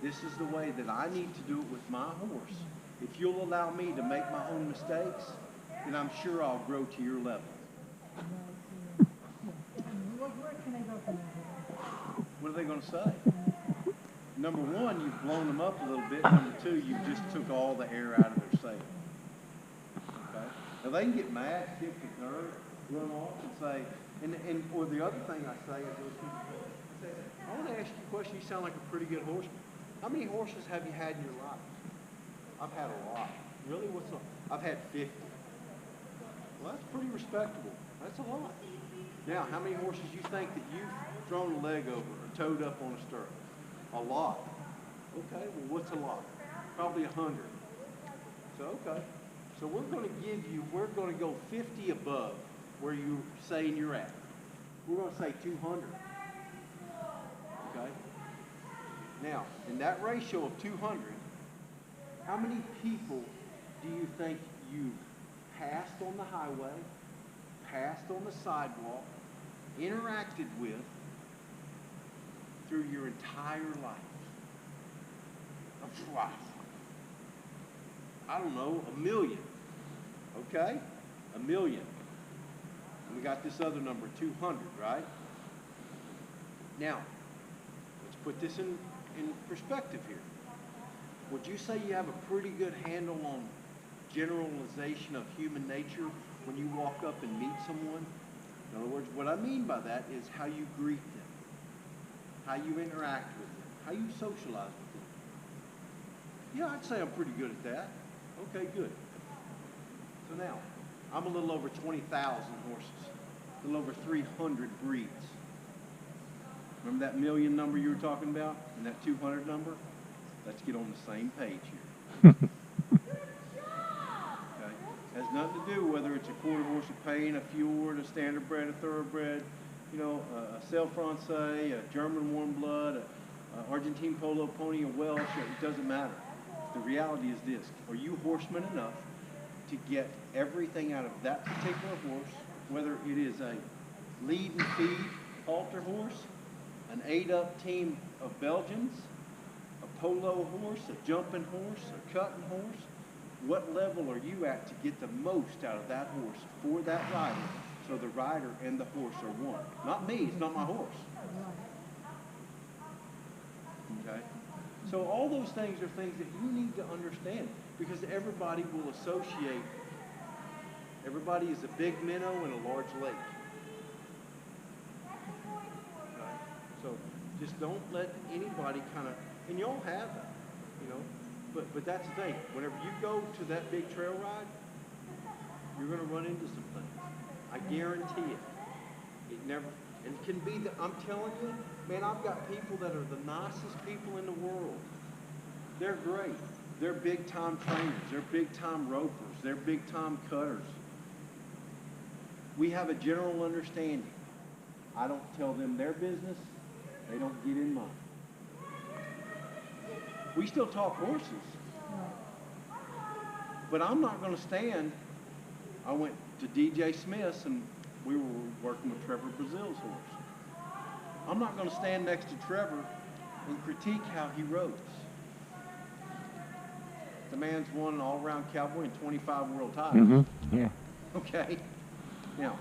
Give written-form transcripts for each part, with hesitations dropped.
this is the way that I need to do it with my horse. If you'll allow me to make my own mistakes, then I'm sure I'll grow to your level. What are they going to say? Number one, you've blown them up a little bit. Number two, you just took all the air out of their sail. Okay? Now they can get mad, kick the dirt, run off and say, or the other thing I say is those people say, I want to ask you a question. You sound like a pretty good horseman. How many horses have you had in your life? I've had a lot. Really? What's up? I've had 50. Well, that's pretty respectable. That's a lot. Now, how many horses you think that you've thrown a leg over or towed up on a stirrup? A lot. Okay, well, what's a lot? Probably 100. So, okay. So we're going to go 50 above where you're saying you're at. We're going to say 200. Okay? Now, in that ratio of 200, how many people do you think you've passed on the highway, passed on the sidewalk, interacted with through your entire life? I don't know, 1 million. Okay? 1 million. And we got this other number, 200, right? Now, let's put this in perspective here. Would you say you have a pretty good handle on generalization of human nature when you walk up and meet someone? In other words, what I mean by that is how you greet them, how you interact with them, how you socialize with them. Yeah, I'd say I'm pretty good at that. Okay, good. So now, I'm a little over 20,000 horses, a little over 300 breeds. Remember that 1 million number you were talking about and that 200 number? Let's get on the same page here. Okay? Has nothing to do whether it's a quarter horse, a pain, a fjord, a standardbred, a thoroughbred, you know, a Selle Francais, a German warm blood, a Argentine polo pony, a Welsh. It doesn't matter. The reality is this: are you horseman enough to get everything out of that particular horse, whether it is a lead and feed halter horse, an 8-up team of Belgians, a polo horse, a jumping horse, a cutting horse? What level are you at to get the most out of that horse for that rider, so the rider and the horse are one? Not me, it's not my horse. Okay? So all those things are things that you need to understand, because everybody will associate. Everybody is a big minnow in a large lake. Okay? So just don't let anybody kind of, and y'all have that, you know, but that's the thing. Whenever you go to that big trail ride, you're going to run into some things. I guarantee it. It never, and it can be that, I'm telling you, man, I've got people that are the nicest people in the world. They're great. They're big-time trainers. They're big-time ropers. They're big-time cutters. We have a general understanding. I don't tell them their business. They don't get in mine. We still talk horses. But I'm not going to stand. I went to DJ Smith's and we were working with Trevor Brazil's horse. I'm not going to stand next to Trevor and critique how he rows. The man's won an all-around cowboy and 25 world titles. Mm-hmm. Yeah. Okay? Now,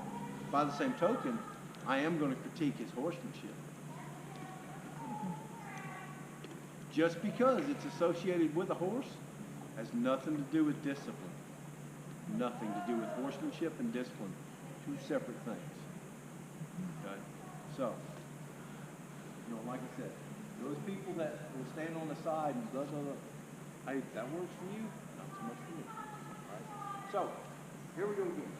by the same token, I am going to critique his horsemanship. Just because it's associated with a horse has nothing to do with discipline. Nothing to do with horsemanship and discipline. Two separate things. Okay? So, you know, like I said, those people that will stand on the side and blah, blah, blah, hey, that works for you, not so much for me. All right? So, here we go again.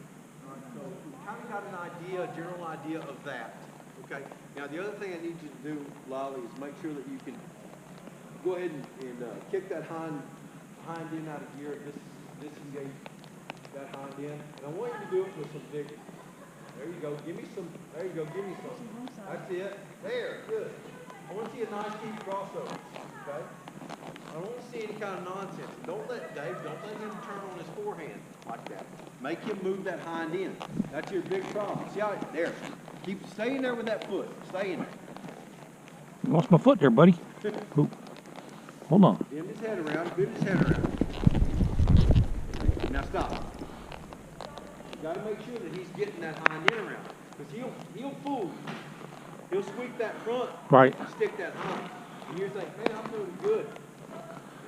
All right, so we kind of got an idea, a general idea of that. Okay? Now, the other thing I need you to do, Lolly, is make sure that you can go ahead and kick that hind end out of gear, disengage that hind end. And I want you to do it with some vigor. There you go. Give me some. There you go. Give me some. That's it. There. Good. I want to see a nice deep crossover. Okay? I don't want to see any kind of nonsense. Don't let Dave, don't let him turn on his forehand like that. Make him move that hind end. That's your big problem. See how it, there. Keep staying there with that foot. Stay in there. Lost my foot there, buddy. Oop. Hold on. Bend his head around, bend his head around. Now stop. You got to make sure that he's getting that hind end around, because he'll fool you. He'll sweep that front, Right. and stick that hind, and you think, man, I'm doing good.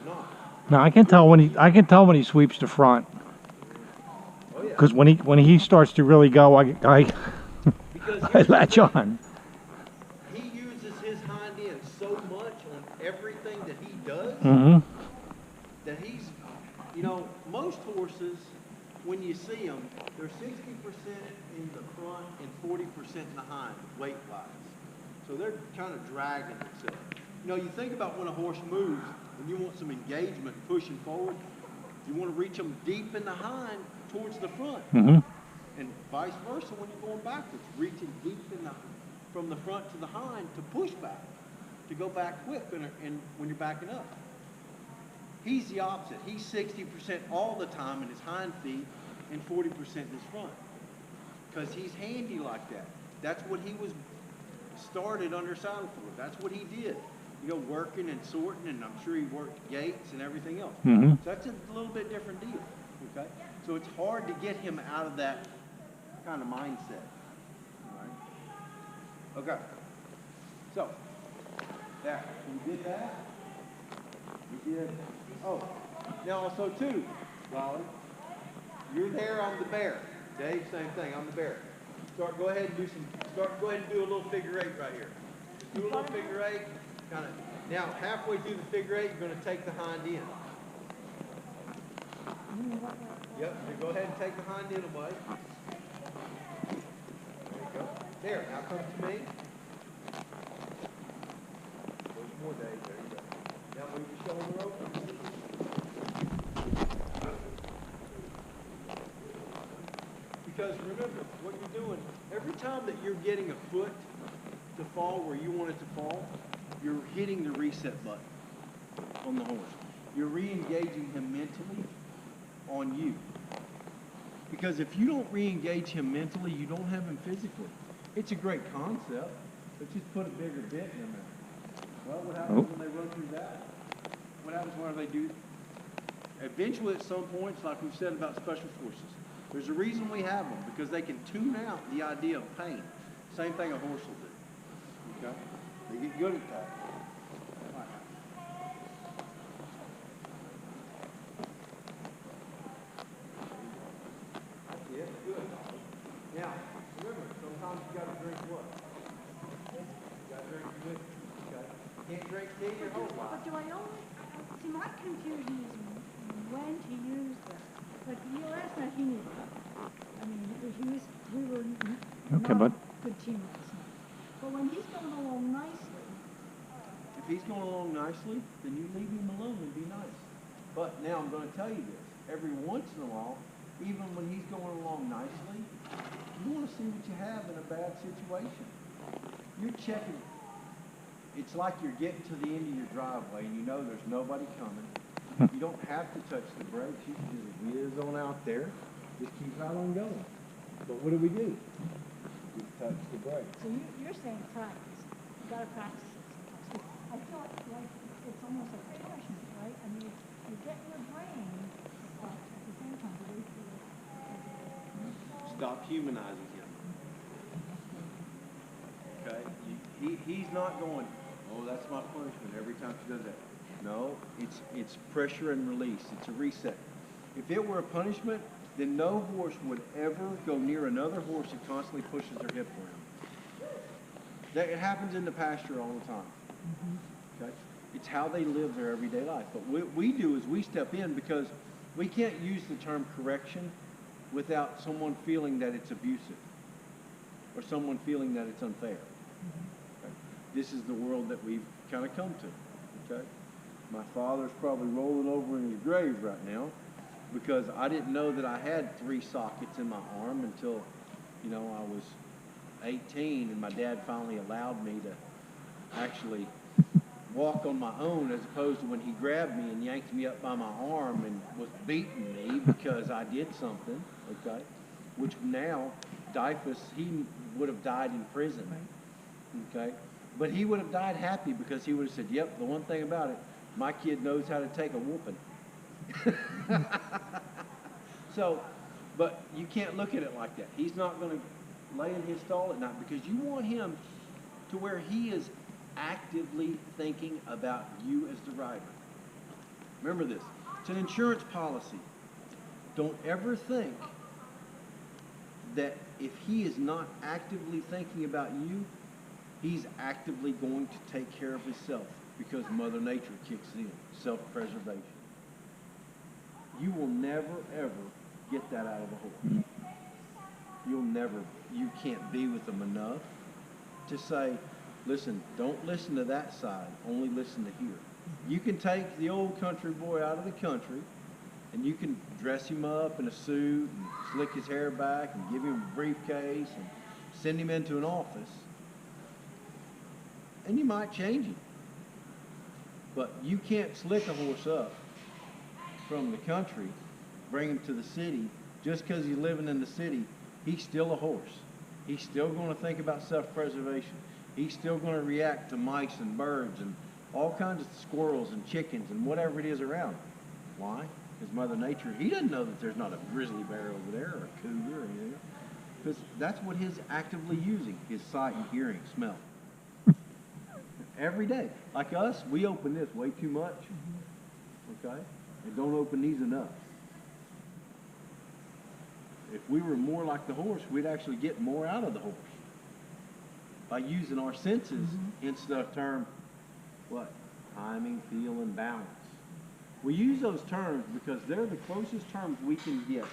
You're not. Now I can tell when he sweeps the front. Oh yeah. Because when he starts to really go, I latch on. He uses his hind end so much on everything that he does that he's, you know, most horses, when you see them, they're 60% in the front and 40% in the hind, weight-wise. So they're kind of dragging themselves. You know, you think about when a horse moves, and you want some engagement pushing forward, you want to reach them deep in the hind towards the front. And vice versa when you're going backwards, reaching deep from the front to the hind to push back, to go back quick and when you're backing up. He's the opposite. He's 60% all the time in his hind feet and 40% in his front. Because he's handy like that. That's what he was started under saddle for. That's what he did. You know, working and sorting, and I'm sure he worked gates and everything else. So that's a little bit different deal, okay? So it's hard to get him out of that kind of mindset, all right? Okay, so, there, we did that. We did, oh, now also too, Raleigh, you're there, I'm the bear. Dave, same thing, I'm the bear. Go ahead and do a little figure eight right here. Just do a little figure eight. Kind of. Now, halfway through the figure eight, you're going to take the hind end. Yep, so go ahead and take the hind end away. There you go. There, now come to me. There's more, Dave. There you go. Now move your shoulder over. Because remember, what you're doing, every time that you're getting a foot to fall where you want it to fall, you're hitting the reset button on the horse. You're re-engaging him mentally on you. Because if you don't re-engage him mentally, you don't have him physically. It's a great concept, but just put a bigger bit in there. Well, what happens when they run through that? What happens when they do? Eventually, at some points, like we've said about special forces, there's a reason we have them, because they can tune out the idea of pain. Same thing a horse will do. Okay? They get good at that. Yeah, good. Now, remember, sometimes you got to drink what? You got to drink good. Okay? Can't drink tea your whole life. But do I only, see, my confusion is when to use them. But you last night he knew that. I mean, we were not a good team last night. But when he's going along nicely. If he's going along nicely, then you leave him alone and be nice. But now I'm going to tell you this. Every once in a while, even when he's going along nicely, you want to see what you have in a bad situation. You're checking. It's like you're getting to the end of your driveway and you know there's nobody coming. You don't have to touch the brakes. You can just whiz on out there. Just keep right on going. But what do? We touch the brakes. So you're saying practice. You got to practice it sometimes. I feel like it's almost like punishment, right? I mean, you get your brain, but at the same time, you feel Stop humanizing him. Okay? He's not going, oh, that's my punishment every time she does that. No, it's pressure and release. It's a reset. If it were a punishment, then no horse would ever go near another horse that constantly pushes their hip around. It happens in the pasture all the time. Okay? It's how they live their everyday life. But what we do is we step in because we can't use the term correction without someone feeling that it's abusive or someone feeling that it's unfair. Okay? This is the world that we've kind of come to. Okay? My father's probably rolling over in his grave right now because I didn't know that I had 3 sockets in my arm until, you know, I was 18 and my dad finally allowed me to actually walk on my own, as opposed to when he grabbed me and yanked me up by my arm and was beating me because I did something, okay? Which now, Dyfus, he would have died in prison, okay? But he would have died happy because he would have said, yep, the one thing about it, My kid knows how to take a whooping. So, but you can't look at it like that. He's not going to lay in his stall at night because you want him to where he is actively thinking about you as the rider. Remember this. It's an insurance policy. Don't ever think that if he is not actively thinking about you, he's actively going to take care of himself because Mother Nature kicks in, self-preservation. You will never, ever get that out of a horse. You can't be with them enough to say, listen, don't listen to that side, only listen to here. You can take the old country boy out of the country and you can dress him up in a suit and slick his hair back and give him a briefcase and send him into an office. And you might change him. But you can't slick a horse up from the country, bring him to the city. Just because he's living in the city, he's still a horse. He's still going to think about self-preservation. He's still going to react to mice and birds and all kinds of squirrels and chickens and whatever it is around him. Why? Because Mother Nature, he doesn't know that there's not a grizzly bear over there or a cougar or anything. Because that's what he's actively using, his sight and hearing, smell. Every day. Like us, we open this way too much. Okay? And don't open these enough. If we were more like the horse, we'd actually get more out of the horse by using our senses instead of term, what? Timing, feel, and balance. We use those terms because they're the closest terms we can get